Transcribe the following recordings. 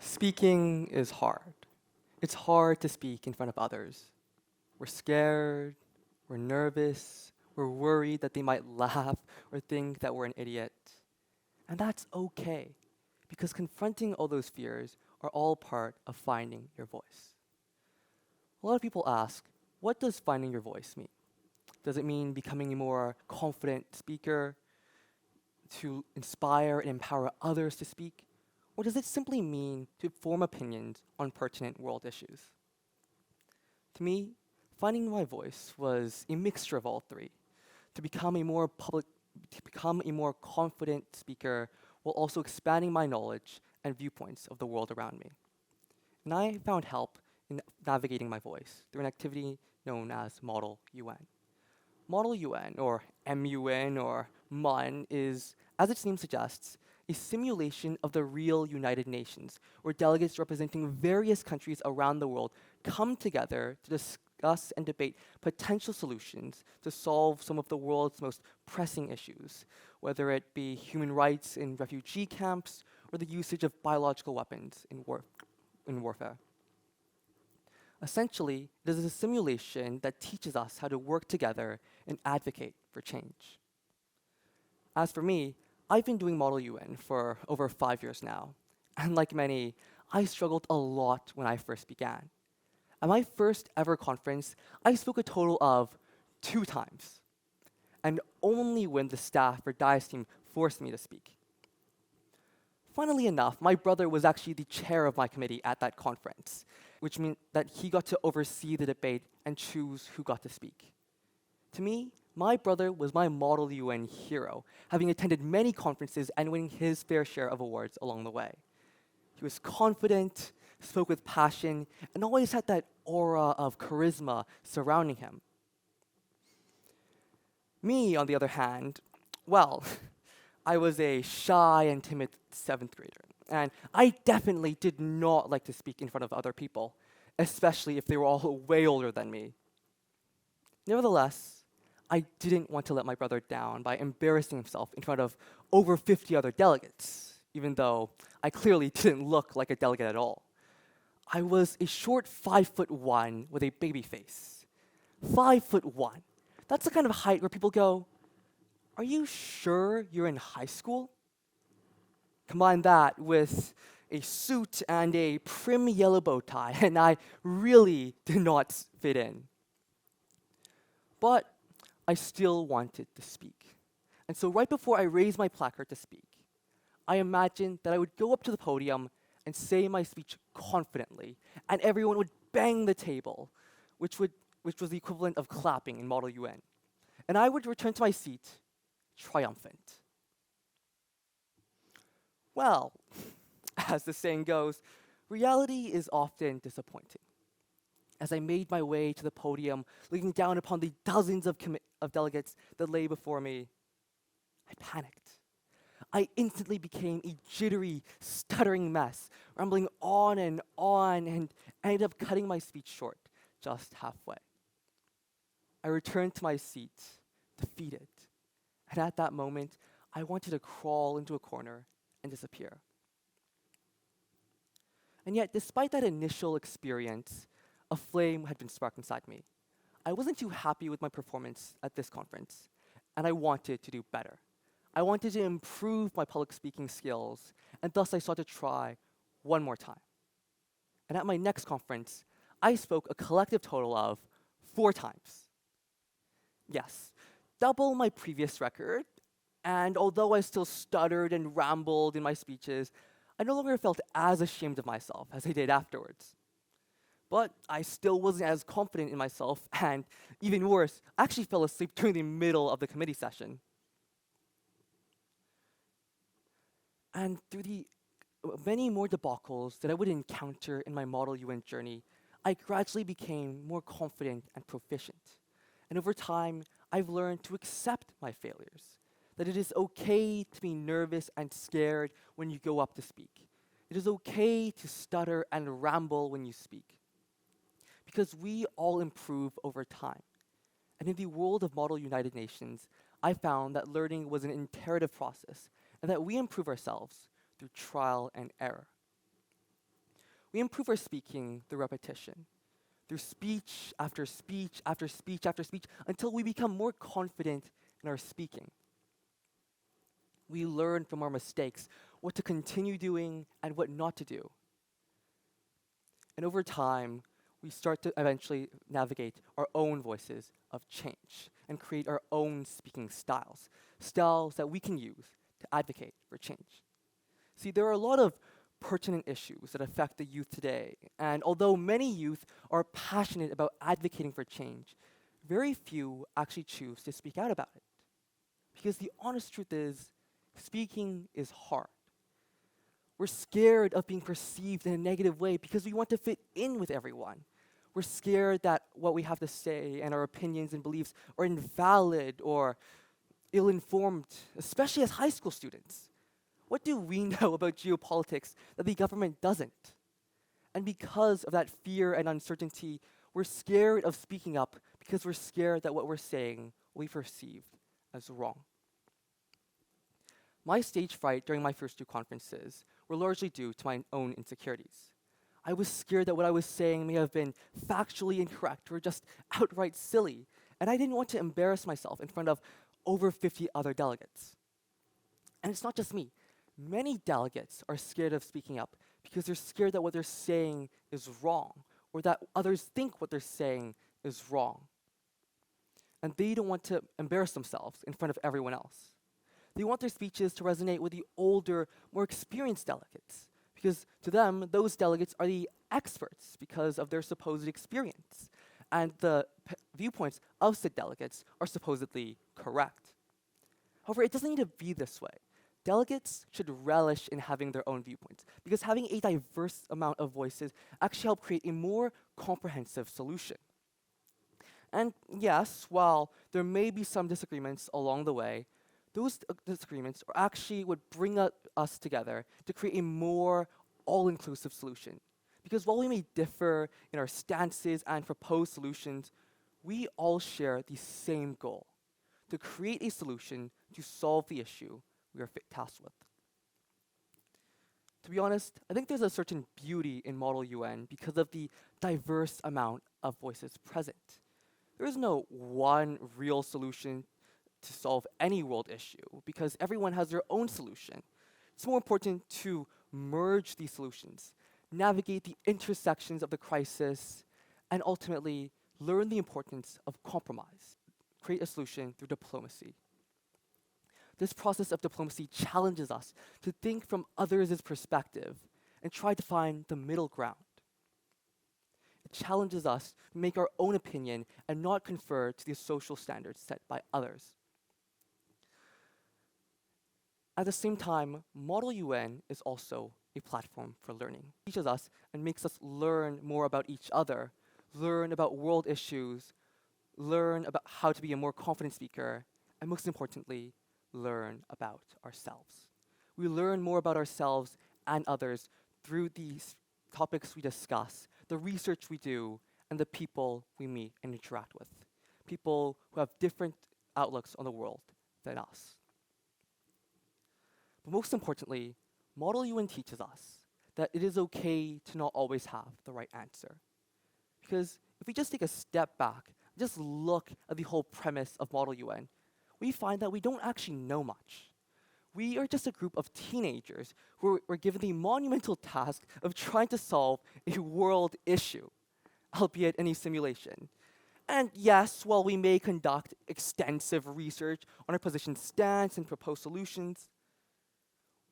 Speaking is hard. It's hard to speak in front of others. We're scared, we're nervous, we're worried that they might laugh or think that we're an idiot. And that's okay, because confronting all those fears are all part of finding your voice. A lot of people ask, what does finding your voice mean? Does it mean becoming a more confident speaker to inspire and empower others to speak? Or does it simply mean to form opinions on pertinent world issues? To me, finding my voice was a mixture of all three. To become a more public, to become a more confident speaker while also expanding my knowledge and viewpoints of the world around me. And I found help in navigating my voice through an activity known as Model UN. Model UN, or MUN, or MUN, is, as its name suggests, a simulation of the real United Nations, where delegates representing various countries around the world come together to discuss and debate potential solutions to solve some of the world's most pressing issues, whether it be human rights in refugee camps or the usage of biological weapons in warfare. Essentially, it is a simulation that teaches us how to work together and advocate for change. As for me, I've been doing Model UN for over 5 years now, and like many, I struggled a lot when I first began. At my first ever conference, I spoke a total of 2 times, and only when the staff or DICE team forced me to speak. Funnily enough, my brother was actually the chair of my committee at that conference, which meant that he got to oversee the debate and choose who got to speak. To me, my brother was my Model UN hero, having attended many conferences and winning his fair share of awards along the way. He was confident, spoke with passion, and always had that aura of charisma surrounding him. Me, on the other hand, well, I was a shy and timid seventh grader, and I definitely did not like to speak in front of other people, especially if they were all way older than me. Nevertheless, I didn't want to let my brother down by embarrassing himself in front of over 50 other delegates, even though I clearly didn't look like a delegate at all. I was a short 5'1" with a baby face. 5'1". That's the kind of height where people go, "Are you sure you're in high school?" Combine that with a suit and a prim yellow bow tie, and I really did not fit in. But I still wanted to speak. And so right before I raised my placard to speak, I imagined that I would go up to the podium and say my speech confidently, and everyone would bang the table, which was the equivalent of clapping in Model UN. And I would return to my seat triumphant. Well, as the saying goes, reality is often disappointing. As I made my way to the podium, looking down upon the dozens of delegates that lay before me, I panicked. I instantly became a jittery, stuttering mess, rambling on, and ended up cutting my speech short, just halfway. I returned to my seat, defeated, and at that moment, I wanted to crawl into a corner and disappear. And yet, despite that initial experience, a flame had been sparked inside me. I wasn't too happy with my performance at this conference, and I wanted to do better. I wanted to improve my public speaking skills, and thus I sought to try one more time. And at my next conference, I spoke a collective total of 4 times. Yes, double my previous record, and although I still stuttered and rambled in my speeches, I no longer felt as ashamed of myself as I did afterwards. But I still wasn't as confident in myself, and even worse, I actually fell asleep during the middle of the committee session. And through the many more debacles that I would encounter in my Model UN journey, I gradually became more confident and proficient. And over time, I've learned to accept my failures, that it is okay to be nervous and scared when you go up to speak. It is okay to stutter and ramble when you speak, because we all improve over time. And in the world of Model United Nations, I found that learning was an iterative process and that we improve ourselves through trial and error. We improve our speaking through repetition, through speech after speech after speech after speech, until we become more confident in our speaking. We learn from our mistakes what to continue doing and what not to do. And over time, we start to eventually navigate our own voices of change and create our own speaking styles, styles that we can use to advocate for change. See, there are a lot of pertinent issues that affect the youth today, and although many youth are passionate about advocating for change, very few actually choose to speak out about it. Because the honest truth is, speaking is hard. We're scared of being perceived in a negative way because we want to fit in with everyone. We're scared that what we have to say and our opinions and beliefs are invalid or ill-informed, especially as high school students. What do we know about geopolitics that the government doesn't? And because of that fear and uncertainty, we're scared of speaking up because we're scared that what we're saying will be perceived as wrong. My stage fright during my first two conferences were largely due to my own insecurities. I was scared that what I was saying may have been factually incorrect or just outright silly, and I didn't want to embarrass myself in front of over 50 other delegates. And it's not just me. Many delegates are scared of speaking up because they're scared that what they're saying is wrong or that others think what they're saying is wrong. And they don't want to embarrass themselves in front of everyone else. They want their speeches to resonate with the older, more experienced delegates, because to them, those delegates are the experts because of their supposed experience, and the viewpoints of said delegates are supposedly correct. However, it doesn't need to be this way. Delegates should relish in having their own viewpoints, because having a diverse amount of voices actually help create a more comprehensive solution. And yes, while there may be some disagreements along the way, those disagreements are actually what bring us together to create a more all-inclusive solution. Because while we may differ in our stances and proposed solutions, we all share the same goal: to create a solution to solve the issue we are tasked with. To be honest, I think there's a certain beauty in Model UN because of the diverse amount of voices present. There is no one real solution to solve any world issue because everyone has their own solution. It's more important to merge these solutions, navigate the intersections of the crisis, and ultimately learn the importance of compromise, create a solution through diplomacy. This process of diplomacy challenges us to think from others' perspective and try to find the middle ground. It challenges us to make our own opinion and not confer to the social standards set by others. At the same time, Model UN is also a platform for learning. It teaches us and makes us learn more about each other, learn about world issues, learn about how to be a more confident speaker, and most importantly, learn about ourselves. We learn more about ourselves and others through these topics we discuss, the research we do, and the people we meet and interact with. People who have different outlooks on the world than us. But most importantly, Model UN teaches us that it is okay to not always have the right answer. Because if we just take a step back, just look at the whole premise of Model UN, we find that we don't actually know much. We are just a group of teenagers who were given the monumental task of trying to solve a world issue, albeit in a simulation. And yes, while we may conduct extensive research on our position stance and propose solutions,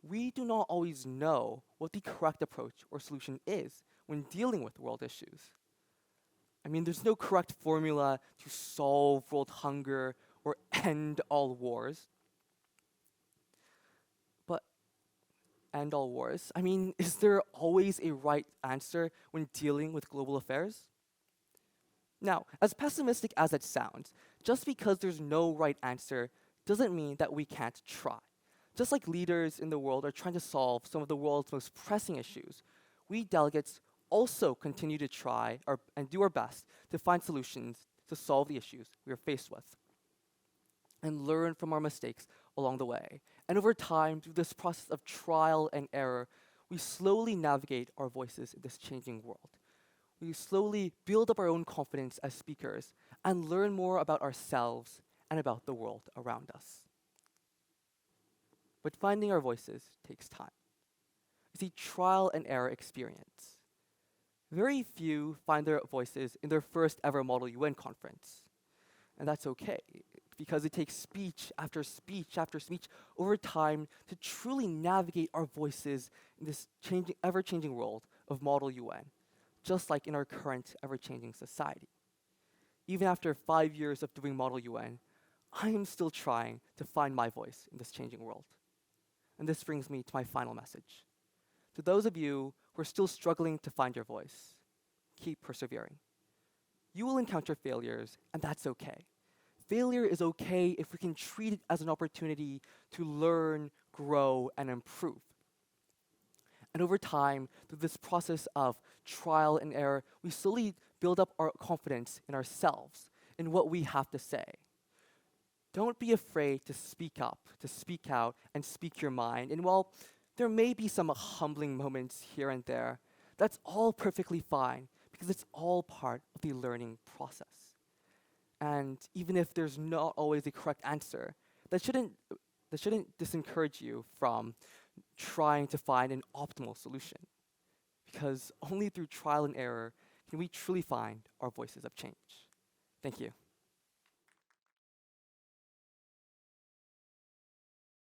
we do not always know what the correct approach or solution is when dealing with world issues. I mean, there's no correct formula to solve world hunger or end all wars. But end all wars? I mean, is there always a right answer when dealing with global affairs? Now, as pessimistic as it sounds, just because there's no right answer doesn't mean that we can't try. Just like leaders in the world are trying to solve some of the world's most pressing issues, we delegates also continue to try and do our best to find solutions to solve the issues we are faced with and learn from our mistakes along the way. And over time, through this process of trial and error, we slowly navigate our voices in this changing world. We slowly build up our own confidence as speakers and learn more about ourselves and about the world around us. But finding our voices takes time. It's a trial and error experience. Very few find their voices in their first ever Model UN conference. And that's okay, because it takes speech after speech after speech over time to truly navigate our voices in this ever-changing world of Model UN, just like in our current ever-changing society. Even after 5 years of doing Model UN, I am still trying to find my voice in this changing world. And this brings me to my final message. To those of you who are still struggling to find your voice, keep persevering. You will encounter failures, and that's okay. Failure is okay if we can treat it as an opportunity to learn, grow, and improve. And over time, through this process of trial and error, we slowly build up our confidence in ourselves, in what we have to say. Don't be afraid to speak up, to speak out, and speak your mind. And while there may be some humbling moments here and there, that's all perfectly fine because it's all part of the learning process. And even if there's not always a correct answer, that shouldn't disencourage you from trying to find an optimal solution. Because only through trial and error can we truly find our voices of change. Thank you.